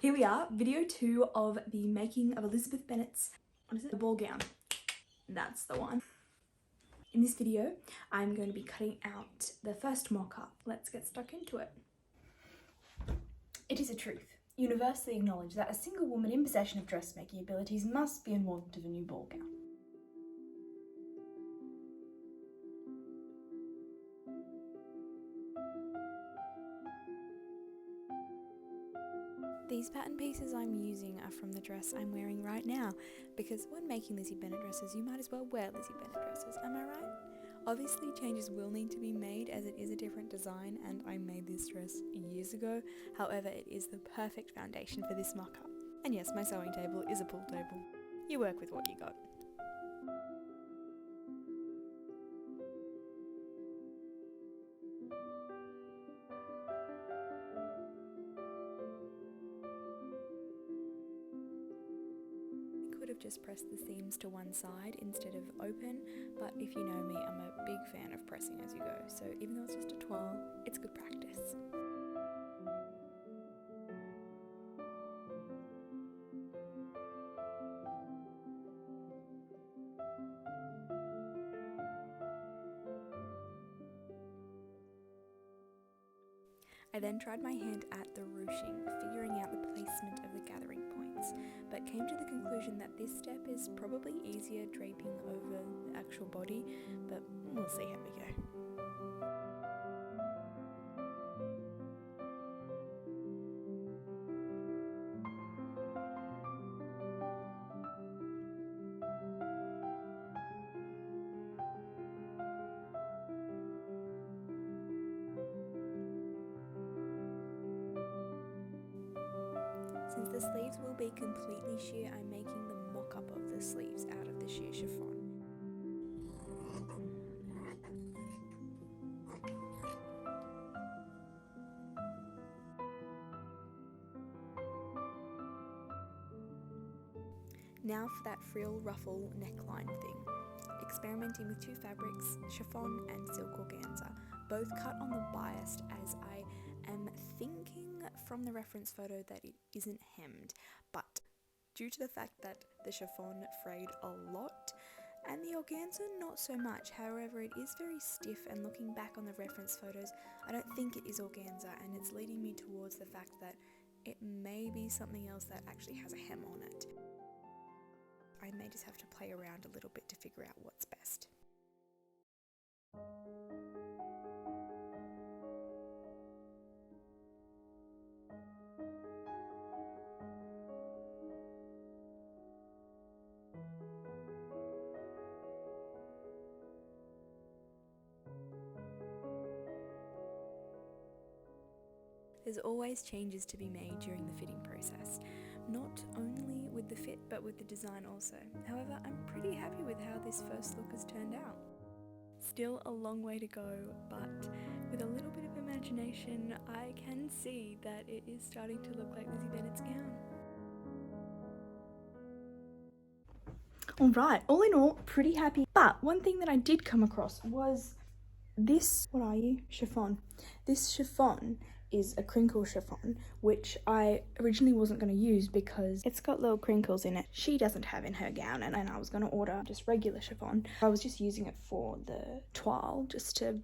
Here we are, video 2 of the making of Elizabeth Bennet's, what is it? The ball gown. That's the one. In this video, I'm going to be cutting out the first mock-up. Let's get stuck into it. It is a truth, universally acknowledged, that a single woman in possession of dressmaking abilities must be in want of a new ball gown. These pattern pieces I'm using are from the dress I'm wearing right now, because when making Lizzie Bennet dresses, you might as well wear Lizzie Bennet dresses, am I right? Obviously changes will need to be made as it is a different design and I made this dress years ago, however it is the perfect foundation for this mock-up. And yes, my sewing table is a pool table. You work with what you got. Could have just pressed the seams to one side instead of open, but if you know me, I'm a big fan of pressing as you go, so even though it's just a toile, it's good practice. I then tried my hand at the ruching, figuring out the placement of the gathering points, but came to the conclusion that this step is probably easier draping over the actual body, but we'll see how we go. Since the sleeves will be completely sheer, I'm making the mock-up of the sleeves out of the sheer chiffon. Now for that frill ruffle neckline thing. Experimenting with two fabrics, chiffon and silk organza, both cut on the bias as I am thinking from the reference photo that it isn't hemmed, but due to the fact that the chiffon frayed a lot and the organza not so much, however it is very stiff, and looking back on the reference photos I don't think it is organza, and it's leading me towards the fact that it may be something else that actually has a hem on it. I may just have to play around a little bit to figure out what's best. There's always changes to be made during the fitting process, not only with the fit but with the design also. However, I'm pretty happy with how this first look has turned out. Still a long way to go, but with a little bit of imagination I can see that it is starting to look like Lizzie Bennet's gown. Alright, all in all, pretty happy. But one thing that I did come across was this, what are you? Chiffon. This chiffon is a crinkle chiffon, which I originally wasn't going to use because it's got little crinkles in it. She doesn't have in her gown, and I was going to order just regular chiffon. I was just using it for the toile, just to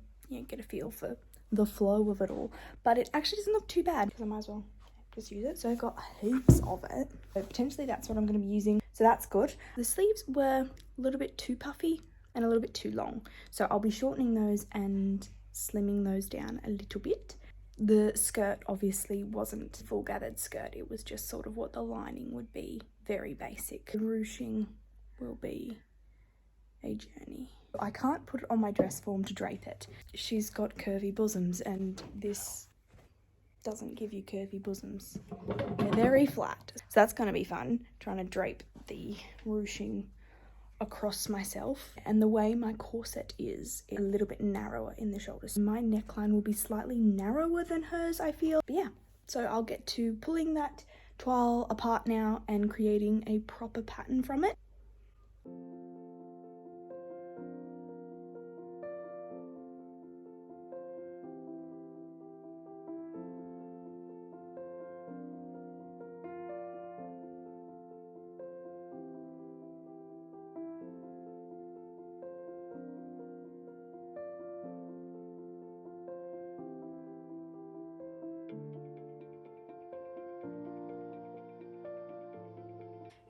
get a feel for the flow of it all. But it actually doesn't look too bad, because I might as well just use it. So I've got heaps of it. So potentially that's what I'm going to be using. So that's good. The sleeves were a little bit too puffy and a little bit too long. So I'll be shortening those and slimming those down a little bit. The skirt obviously wasn't a full gathered skirt, it was just sort of what the lining would be, very basic. The ruching will be a journey. I can't put it on my dress form to drape it. She's got curvy bosoms and this doesn't give you curvy bosoms. They're very flat. So that's going to be fun, trying to drape the ruching across myself, and the way my corset is a little bit narrower in the shoulders. My neckline will be slightly narrower than hers, I feel. But yeah, so I'll get to pulling that toile apart now and creating a proper pattern from it.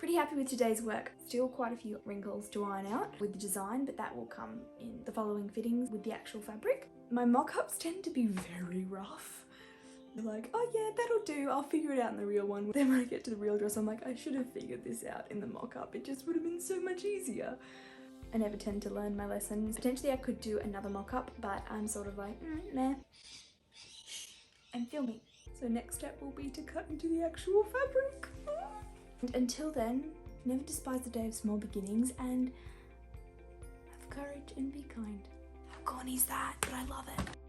Pretty happy with today's work. Still quite a few wrinkles to iron out with the design, but that will come in the following fittings with the actual fabric. My mock-ups tend to be very rough. They're like, oh yeah, that'll do, I'll figure it out in the real one. Then when I get to the real dress, I'm like, I should have figured this out in the mock-up. It just would have been so much easier. I never tend to learn my lessons. Potentially I could do another mock-up, but I'm sort of like, nah. And filming. So next step will be to cut into the actual fabric. And until then, never despise the day of small beginnings and have courage and be kind. How corny is that? But I love it.